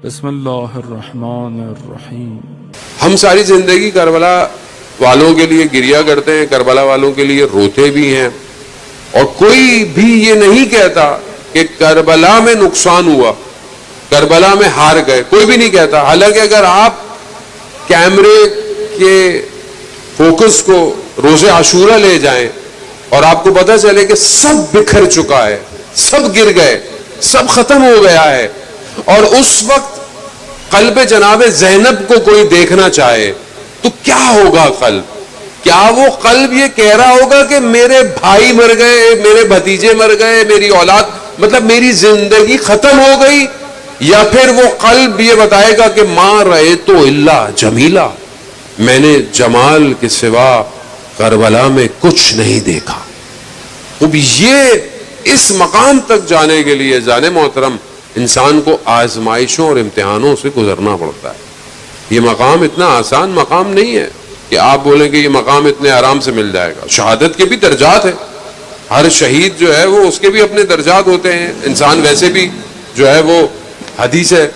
بسم اللہ الرحمن الرحیم۔ ہم ساری زندگی کربلا والوں کے لیے گریا کرتے ہیں، کربلا والوں کے لیے روتے بھی ہیں، اور کوئی بھی یہ نہیں کہتا کہ کربلا میں نقصان ہوا، کربلا میں ہار گئے، کوئی بھی نہیں کہتا۔ حالانکہ اگر آپ کیمرے کے فوکس کو روز عاشورہ لے جائیں اور آپ کو پتہ چلے کہ سب بکھر چکا ہے، سب گر گئے، سب ختم ہو گیا ہے، اور اس وقت قلب جناب زینب کو کوئی دیکھنا چاہے تو کیا ہوگا قلب؟ کیا وہ قلب یہ کہہ رہا ہوگا کہ میرے بھائی مر گئے، میرے بھتیجے مر گئے، میری اولاد مطلب میری زندگی ختم ہو گئی؟ یا پھر وہ قلب یہ بتائے گا کہ ما رأیت الا جمیلا، میں نے جمال کے سوا کربلا میں کچھ نہیں دیکھا۔ اب یہ اس مقام تک جانے کے لیے جان محترم انسان کو آزمائشوں اور امتحانوں سے گزرنا پڑتا ہے۔ یہ مقام اتنا آسان مقام نہیں ہے کہ آپ بولیں کہ یہ مقام اتنے آرام سے مل جائے گا۔ شہادت کے بھی درجات ہیں، ہر شہید جو ہے وہ اس کے بھی اپنے درجات ہوتے ہیں۔ انسان ویسے بھی جو ہے وہ حدیث ہے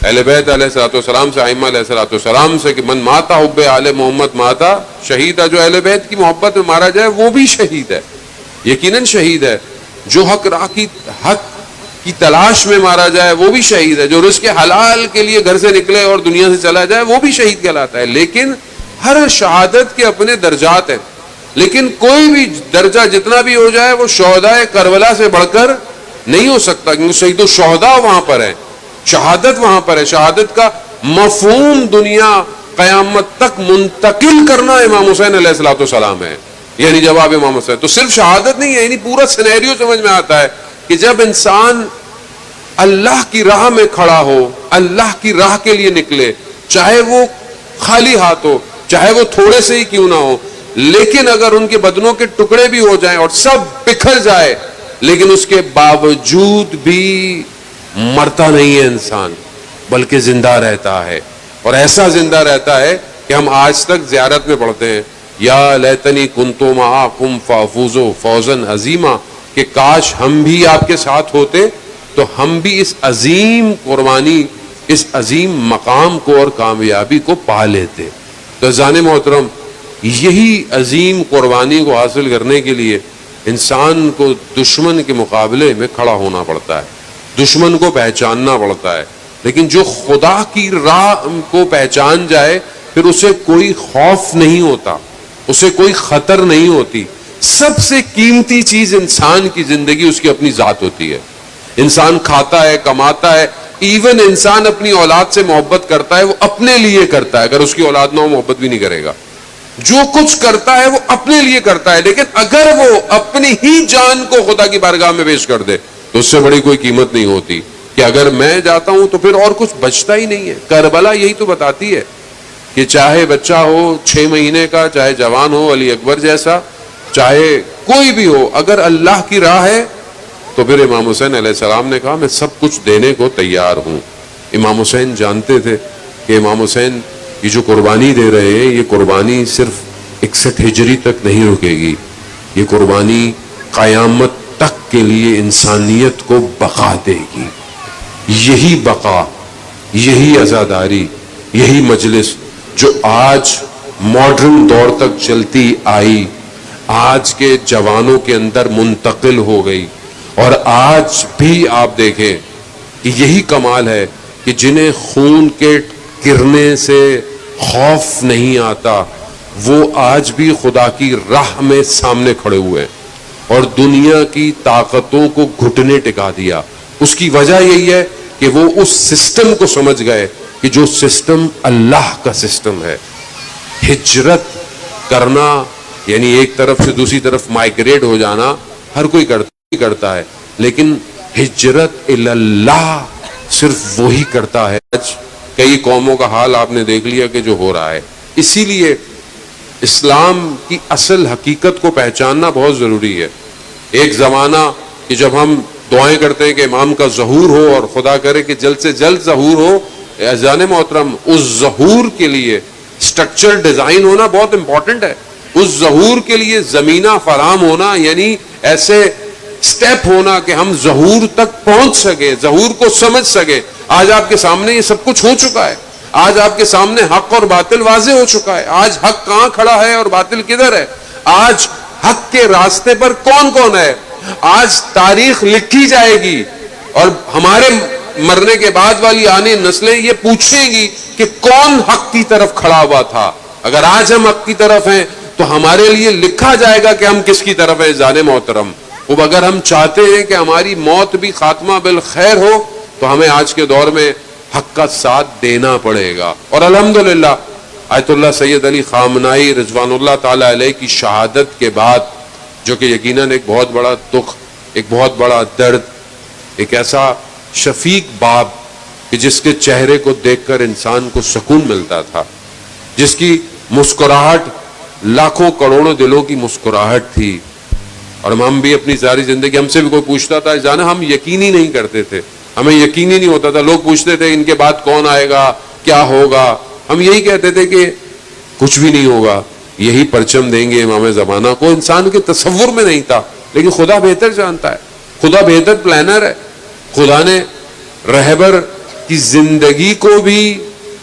اہل بیت علیہ الصلوۃ والسلام سے، ائمہ علیہ الصلوۃ والسلام سے، کہ من ماتا حب آل محمد ماتا شہیدہ، جو اہل بیت کی محبت میں مارا جائے وہ بھی شہید ہے، یقیناً شہید ہے۔ جو حق کی تلاش میں مارا جائے وہ بھی شہید ہے، جو رزق حلال کے لیے گھر سے نکلے اور دنیا سے چلا جائے وہ بھی شہید کہلاتا ہے۔ لیکن ہر شہادت کے اپنے درجات ہیں، لیکن کوئی بھی درجہ جتنا بھی ہو جائے وہ شہداء کربلا سے بڑھ کر نہیں ہو سکتا، کیونکہ شہید الشہداء وہاں پر ہے، شہادت وہاں پر ہے۔ شہادت کا مفہوم دنیا قیامت تک منتقل کرنا امام حسین علیہ الصلوۃ والسلام ہے، یعنی جب آپ امام حسین، تو صرف شہادت نہیں ہے، یعنی پورا سینیریو سمجھ میں آتا ہے کہ جب انسان اللہ کی راہ میں کھڑا ہو، اللہ کی راہ کے لیے نکلے، چاہے وہ خالی ہاتھ ہو، چاہے وہ تھوڑے سے ہی کیوں نہ ہو، لیکن اگر ان کے بدنوں کے ٹکڑے بھی ہو جائیں اور سب بکھر جائے، لیکن اس کے باوجود بھی مرتا نہیں ہے انسان، بلکہ زندہ رہتا ہے، اور ایسا زندہ رہتا ہے کہ ہم آج تک زیارت میں پڑھتے ہیں یا لیتنی کنتو معاکم فافوز فوزا عظیما، کہ کاش ہم بھی آپ کے ساتھ ہوتے تو ہم بھی اس عظیم قربانی، اس عظیم مقام کو اور کامیابی کو پا لیتے۔ تو عزیزان محترم، یہی عظیم قربانی کو حاصل کرنے کے لیے انسان کو دشمن کے مقابلے میں کھڑا ہونا پڑتا ہے، دشمن کو پہچاننا پڑتا ہے۔ لیکن جو خدا کی راہ کو پہچان جائے پھر اسے کوئی خوف نہیں ہوتا، اسے کوئی خطر نہیں ہوتی۔ سب سے قیمتی چیز انسان کی زندگی اس کی اپنی ذات ہوتی ہے۔ انسان کھاتا ہے، کماتا ہے، ایون انسان اپنی اولاد سے محبت کرتا ہے وہ اپنے لیے کرتا ہے، اگر اس کی اولاد نہ ہو محبت بھی نہیں کرے گا۔ جو کچھ کرتا ہے وہ اپنے لیے کرتا ہے، لیکن اگر وہ اپنی ہی جان کو خدا کی بارگاہ میں پیش کر دے تو اس سے بڑی کوئی قیمت نہیں ہوتی، کہ اگر میں جاتا ہوں تو پھر اور کچھ بچتا ہی نہیں ہے۔ کربلا یہی تو بتاتی ہے کہ چاہے بچہ ہو 6 مہینے کا، چاہے جوان ہو علی اکبر جیسا، چاہے کوئی بھی ہو، اگر اللہ کی راہ ہے تو پھر امام حسین علیہ السلام نے کہا میں سب کچھ دینے کو تیار ہوں۔ امام حسین جانتے تھے کہ امام حسین یہ جو قربانی دے رہے ہیں یہ قربانی صرف 61 ہجری تک نہیں رکے گی، یہ قربانی قیامت تک کے لیے انسانیت کو بقا دے گی۔ یہی بقا، یہی عزاداری، یہی مجلس جو آج ماڈرن دور تک چلتی آئی، آج کے جوانوں کے اندر منتقل ہو گئی، اور آج بھی آپ دیکھیں کہ یہی کمال ہے کہ جنہیں خون کے گرنے سے خوف نہیں آتا وہ آج بھی خدا کی راہ میں سامنے کھڑے ہوئے اور دنیا کی طاقتوں کو گھٹنے ٹکا دیا۔ اس کی وجہ یہی ہے کہ وہ اس سسٹم کو سمجھ گئے کہ جو سسٹم اللہ کا سسٹم ہے۔ ہجرت کرنا یعنی ایک طرف سے دوسری طرف مائگریٹ ہو جانا ہر کوئی کرتا ہے، لیکن ہجرت اللہ صرف وہی کرتا ہے۔ آج کئی قوموں کا حال آپ نے دیکھ لیا کہ جو ہو رہا ہے، اسی لیے اسلام کی اصل حقیقت کو پہچاننا بہت ضروری ہے۔ ایک زمانہ کہ جب ہم دعائیں کرتے ہیں کہ امام کا ظہور ہو اور خدا کرے کہ جلد سے جلد ظہور ہو، عزیزان محترم اس ظہور کے لیے سٹرکچر ڈیزائن ہونا بہت امپورٹنٹ ہے۔ اس ظہور کے لیے زمینہ فراہم ہونا، یعنی ایسے سٹیپ ہونا کہ ہم ظہور تک پہنچ سکے, ظہور کو سمجھ سکے. آج آپ کے سامنے یہ سب کچھ ہو چکا ہے. آج آپ کے سامنے حق اور باطل واضح ہو چکا ہے. آج حق کہاں کھڑا ہے اور باطل کدھر ہے. آج حق کے راستے پر کون کون ہے. آج تاریخ لکھی جائے گی اور ہمارے مرنے کے بعد والی آنے نسلیں یہ پوچھیں گی کہ کون حق کی طرف کھڑا ہوا تھا. اگر آج ہم حق کی طرف ہیں تو ہمارے لیے لکھا جائے گا کہ ہم کس کی طرف ہیں. جان محترم, اب اگر ہم چاہتے ہیں کہ ہماری موت بھی خاتمہ بالخیر ہو تو ہمیں آج کے دور میں حق کا ساتھ دینا پڑے گا. اور الحمدللہ آیت اللہ سید علی خامنائی رضوان اللہ تعالی علیہ کی شہادت کے بعد, جو کہ یقیناً ایک بہت بڑا دکھ, ایک بہت بڑا درد, ایک ایسا شفیق باپ کہ جس کے چہرے کو دیکھ کر انسان کو سکون ملتا تھا, جس کی مسکراہٹ لاکھوں کروڑوں دلوں کی مسکراہٹ تھی. اور ہم بھی اپنی ساری زندگی, ہم سے بھی کوئی پوچھتا تھا جانا, ہم یقین ہی نہیں کرتے تھے, ہمیں یقین ہی نہیں ہوتا تھا. لوگ پوچھتے تھے ان کے بعد کون آئے گا, کیا ہوگا, ہم یہی کہتے تھے کہ کچھ بھی نہیں ہوگا, یہی پرچم دیں گے امام زمانہ کو. انسان کے تصور میں نہیں تھا, لیکن خدا بہتر جانتا ہے, خدا بہتر پلانر ہے. خدا نے رہبر کی زندگی کو بھی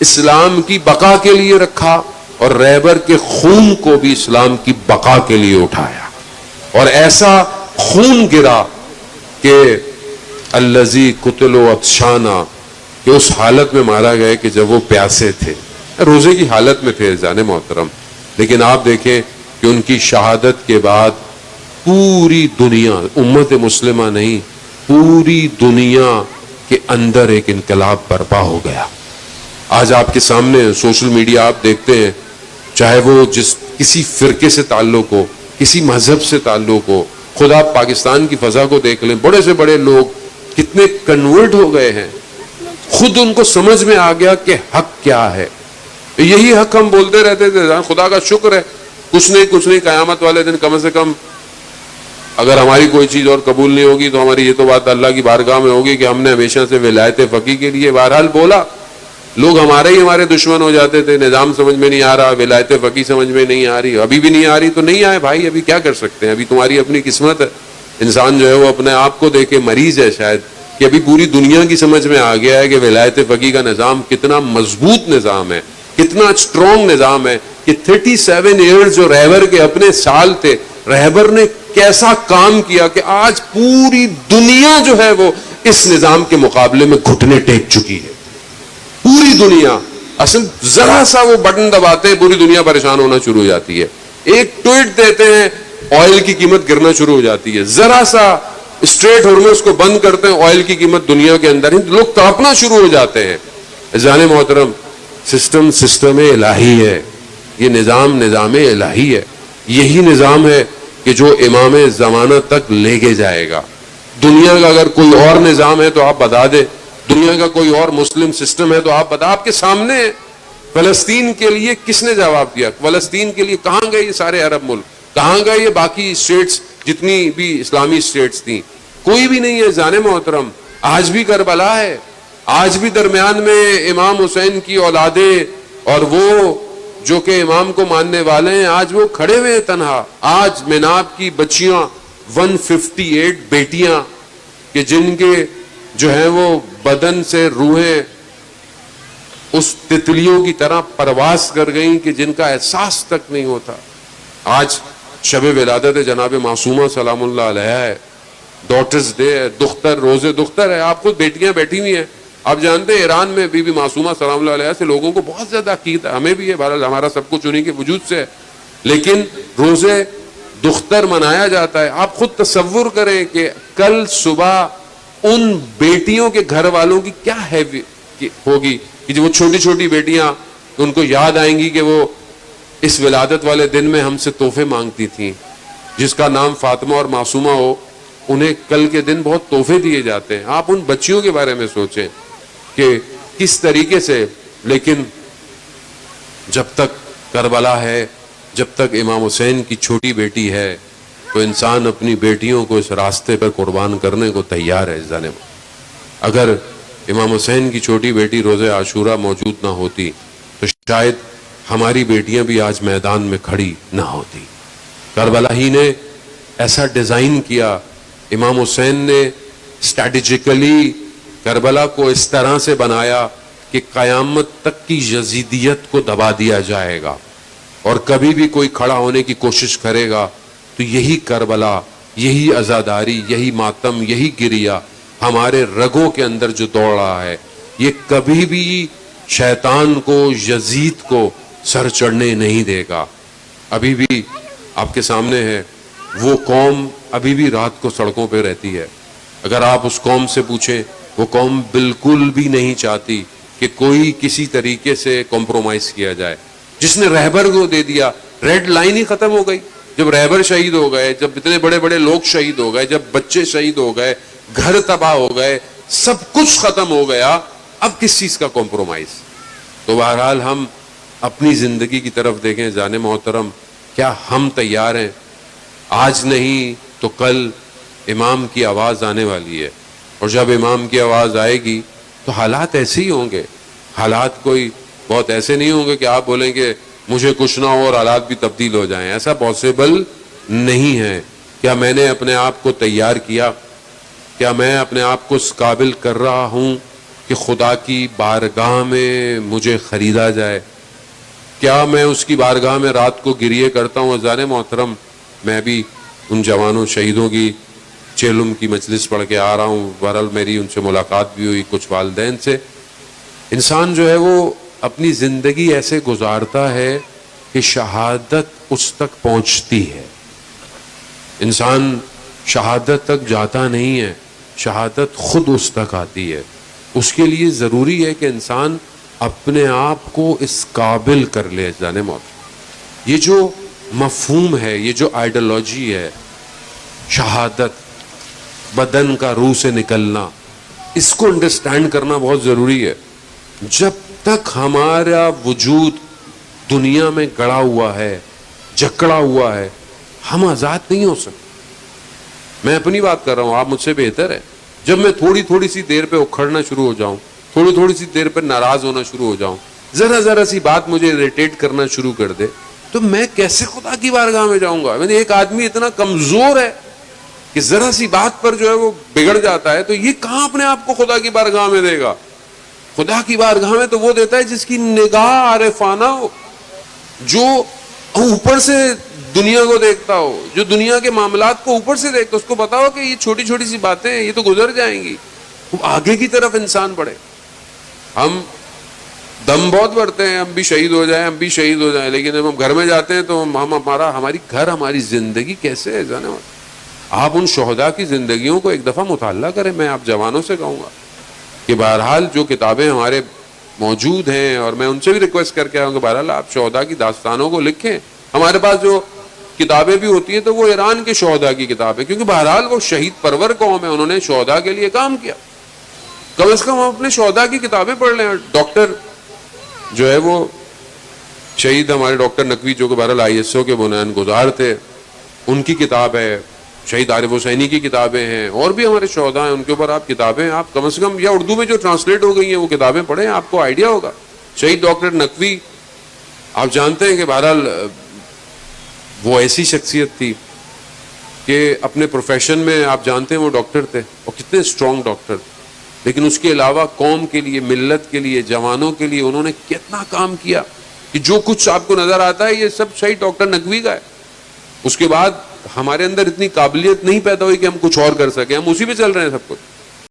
اسلام کی بقا کے لیے رکھا اور رہبر کے خون کو بھی اسلام کی بقا کے لیے اٹھایا, اور ایسا خون گرا کہ الذی قتلوا عطشانا, کہ اس حالت میں مارا گئے کہ جب وہ پیاسے تھے, روزے کی حالت میں تھے جان محترم. لیکن آپ دیکھیں کہ ان کی شہادت کے بعد پوری دنیا, امت مسلمہ نہیں, پوری دنیا کے اندر ایک انقلاب برپا ہو گیا. آج آپ کے سامنے سوشل میڈیا آپ دیکھتے ہیں, چاہے وہ جس کسی فرقے سے تعلق ہو, کسی مذہب سے تعلق ہو, خود آپ پاکستان کی فضا کو دیکھ لیں, بڑے سے بڑے لوگ کتنے کنورٹ ہو گئے ہیں. خود ان کو سمجھ میں آ گیا کہ حق کیا ہے. یہی حق ہم بولتے رہتے تھے. خدا کا شکر ہے کچھ نہیں قیامت والے دن کم سے کم اگر ہماری کوئی چیز اور قبول نہیں ہوگی تو ہماری یہ تو بات اللہ کی بارگاہ میں ہوگی کہ ہم نے ہمیشہ سے ولایت فقیہ کے لیے بہرحال بولا. لوگ ہمارے دشمن ہو جاتے تھے, نظام سمجھ میں نہیں آ رہا, ولایت فقیہ سمجھ میں نہیں آ رہی, ابھی بھی نہیں آ رہی تو نہیں آئے بھائی, ابھی کیا کر سکتے ہیں, ابھی تمہاری اپنی قسمت ہے. انسان جو ہے وہ اپنے آپ کو دیکھے مریض ہے شاید, کہ ابھی پوری دنیا کی سمجھ میں آ گیا ہے کہ ولایت فقیہ کا نظام کتنا مضبوط نظام ہے, کتنا اسٹرانگ نظام ہے, کہ 37 ایئرز جو رہبر کے اپنے سال تھے, رہبر نے کیسا کام کیا کہ آج پوری دنیا جو ہے وہ اس نظام کے مقابلے میں گھٹنے ٹیک چکی ہے. پوری دنیا, اصل ذرا سا وہ بٹن دباتے ہیں پوری دنیا پریشان ہونا شروع ہو جاتی ہے. ایک ٹویٹ دیتے ہیں آئل کی قیمت گرنا شروع ہو جاتی ہے, ذرا سا اسٹریٹ ہارمز کو بند کرتے ہیں, آئل کی قیمت دنیا کے اندر لوگ تڑپنا شروع ہو جاتے ہیں. جان محترم, سسٹم الہی ہے, یہ نظام الہی ہے. یہی نظام ہے کہ جو امام زمانہ تک لے کے جائے گا. دنیا کا اگر کوئی اور نظام ہے تو آپ بتا دیں, دنیا کا کوئی اور مسلم سسٹم ہے تو آپ بتا. آپ کے سامنے فلسطین کے لیے کس نے جواب دیا؟ فلسطین کے لیے کہاں گئے یہ سارے عرب ملک, کہاں گئے یہ باقی اسٹیٹس جتنی بھی اسلامی اسٹیٹس تھیں؟ کوئی بھی نہیں ہے جان محترم. آج بھی کربلا ہے, آج بھی درمیان میں امام حسین کی اولادیں اور وہ جو کہ امام کو ماننے والے ہیں, آج وہ کھڑے ہوئے ہیں تنہا. آج میناب کی بچیاں 158 بیٹیاں کہ جن کے جو ہیں وہ بدن سے روحیں اس تتلیوں کی طرح پرواز کر گئیں کہ جن کا احساس تک نہیں ہوتا. آج شب ولادت جناب معصومہ سلام اللہ علیہ ہے, ڈاٹرز ڈے ہے, دختر روز دختر ہے. آپ خود بیٹیاں بیٹھی ہوئی ہیں. آپ جانتے ہیں ایران میں بی بی معصومہ سلام اللہ علیہ سے لوگوں کو بہت زیادہ عقیدت ہے, ہمیں بھی ہے, بہرحال ہمارا سب کچھ انہیں کے وجود سے ہے, لیکن روزے دختر منایا جاتا ہے. آپ خود تصور کریں کہ کل صبح ان بیٹیوں کے گھر والوں کی کیا ہوگی کہ جو وہ چھوٹی چھوٹی بیٹیاں, ان کو یاد آئیں گی کہ وہ اس ولادت والے دن میں ہم سے تحفے مانگتی تھیں. جس کا نام فاطمہ اور معصومہ ہو, انہیں کل کے دن بہت تحفے دیے جاتے ہیں. آپ ان بچیوں کے بارے میں سوچیں کہ کس طریقے سے. لیکن جب تک کربلا ہے, جب تک امام حسین کی چھوٹی بیٹی ہے, تو انسان اپنی بیٹیوں کو اس راستے پر قربان کرنے کو تیار ہے. جانب اگر امام حسین کی چھوٹی بیٹی روزہ عاشورہ موجود نہ ہوتی تو شاید ہماری بیٹیاں بھی آج میدان میں کھڑی نہ ہوتی. کربلا ہی نے ایسا ڈیزائن کیا امام حسین نے اسٹریٹجیکلی کربلا کو اس طرح سے بنایا کہ قیامت تک کی یزیدیت کو دبا دیا جائے گا، اور کبھی بھی کوئی کھڑا ہونے کی کوشش کرے گا تو یہی کربلا، یہی عزاداری، یہی ماتم، یہی گریہ ہمارے رگوں کے اندر جو دوڑ رہا ہے، یہ کبھی بھی شیطان کو، یزید کو سر چڑھنے نہیں دے گا۔ ابھی بھی آپ کے سامنے ہے، وہ قوم ابھی بھی رات کو سڑکوں پہ رہتی ہے۔ اگر آپ اس قوم سے پوچھیں، وہ قوم بالکل بھی نہیں چاہتی کہ کوئی کسی طریقے سے کمپرومائز کیا جائے۔ جس نے رہبر کو دے دیا، ریڈ لائن ہی ختم ہو گئی۔ جب رہبر شہید ہو گئے، جب اتنے بڑے بڑے لوگ شہید ہو گئے، جب بچے شہید ہو گئے، گھر تباہ ہو گئے، سب کچھ ختم ہو گیا، اب کس چیز کا کمپرومائز؟ تو بہرحال ہم اپنی زندگی کی طرف دیکھیں جان محترم، کیا ہم تیار ہیں؟ آج نہیں تو کل امام کی آواز آنے والی ہے، اور جب امام کی آواز آئے گی تو حالات ایسے ہی ہوں گے۔ حالات کوئی بہت ایسے نہیں ہوں گے کہ آپ بولیں کہ مجھے کچھ نہ ہو اور حالات بھی تبدیل ہو جائیں، ایسا پاسبل نہیں ہے۔ کیا میں نے اپنے آپ کو تیار کیا؟ کیا میں اپنے آپ کو اس قابل کر رہا ہوں کہ خدا کی بارگاہ میں مجھے خریدا جائے؟ کیا میں اس کی بارگاہ میں رات کو گریے کرتا ہوں؟ عزیزان محترم، میں بھی ان جوانوں شہیدوں کی چیلم کی مجلس پڑھ کے آ رہا ہوں، بہرحال میری ان سے ملاقات بھی ہوئی، کچھ والدین سے۔ انسان جو ہے وہ اپنی زندگی ایسے گزارتا ہے کہ شہادت اس تک پہنچتی ہے۔ انسان شہادت تک جاتا نہیں ہے، شہادت خود اس تک آتی ہے۔ اس کے لیے ضروری ہے کہ انسان اپنے آپ کو اس قابل کر لے جانے موت۔ یہ جو مفہوم ہے، یہ جو آئیڈیالوجی ہے، شہادت، بدن کا روح سے نکلنا، اس کو انڈرسٹینڈ کرنا بہت ضروری ہے۔ جب تک ہمارا وجود دنیا میں گڑا ہوا ہے، جکڑا ہوا ہے، ہم آزاد نہیں ہو سکتے۔ میں اپنی بات کر رہا ہوں، آپ مجھ سے بہتر ہے۔ جب میں تھوڑی سی دیر پہ اکھڑنا شروع ہو جاؤں، تھوڑی سی دیر پہ ناراض ہونا شروع ہو جاؤں، ذرا سی بات مجھے اریٹیٹ کرنا شروع کر دے، تو میں کیسے خدا کی بارگاہ میں جاؤں گا؟ ایک آدمی اتنا کمزور ہے کہ ذرا سی بات پر جو ہے وہ بگڑ جاتا ہے، تو یہ کہاں اپنے آپ کو خدا کی بارگاہ میں دے گا؟ خدا کی بارگاہ میں تو وہ دیتا ہے جس کی نگاہ عارفانہ ہو، جو اوپر سے دنیا کو دیکھتا ہو، جو دنیا کے معاملات کو اوپر سے دیکھتا ہو، اس کو پتا ہو کہ یہ چھوٹی سی باتیں ہیں، یہ تو گزر جائیں گی، آگے کی طرف انسان بڑھے۔ ہم دم بہت بڑھتے ہیں، ہم بھی شہید ہو جائیں، لیکن جب ہم گھر میں جاتے ہیں تو ہماری زندگی کیسے ہے جانے والا؟ آپ ان شہداء کی زندگیوں کو ایک دفعہ مطالعہ کریں۔ میں آپ جوانوں سے کہوں گا کہ بہرحال جو کتابیں ہمارے موجود ہیں، اور میں ان سے بھی ریکویسٹ کر کے آؤں کہ بہرحال آپ شہداء کی داستانوں کو لکھیں۔ ہمارے پاس جو کتابیں بھی ہوتی ہیں تو وہ ایران کے شہداء کی کتابیں، کیونکہ بہرحال وہ شہید پرور قوم ہے، انہوں نے شہداء کے لیے کام کیا۔ کم از کم ہم اپنے شہداء کی کتابیں پڑھ لیں۔ ڈاکٹر جو ہے وہ شہید ہمارے ڈاکٹر نقوی، جو کہ بہرحال ISO کے بنیاد گزار تھے، ان کی کتاب ہے۔ شہید عارف حسینی کی کتابیں ہیں، اور بھی ہمارے شہداء ہیں، ان کے اوپر آپ کتابیں آپ کم از کم یا اردو میں جو ٹرانسلیٹ ہو گئی ہیں وہ کتابیں پڑھیں، آپ کو آئیڈیا ہوگا۔ شہید ڈاکٹر نقوی، آپ جانتے ہیں کہ بہرحال وہ ایسی شخصیت تھی کہ اپنے پروفیشن میں آپ جانتے ہیں وہ ڈاکٹر تھے، اور کتنے اسٹرانگ ڈاکٹر، لیکن اس کے علاوہ قوم کے لیے، ملت کے لیے، جوانوں کے لیے انہوں نے کتنا کام کیا کہ جو کچھ آپ کو نظر آتا ہے یہ سب شہید ڈاکٹر نقوی کا ہے۔ اس کے بعد ہمارے اندر اتنی قابلیت نہیں پیدا ہوئی کہ ہم کچھ اور کر سکیں، ہم اسی پہ چل رہے ہیں سب کچھ۔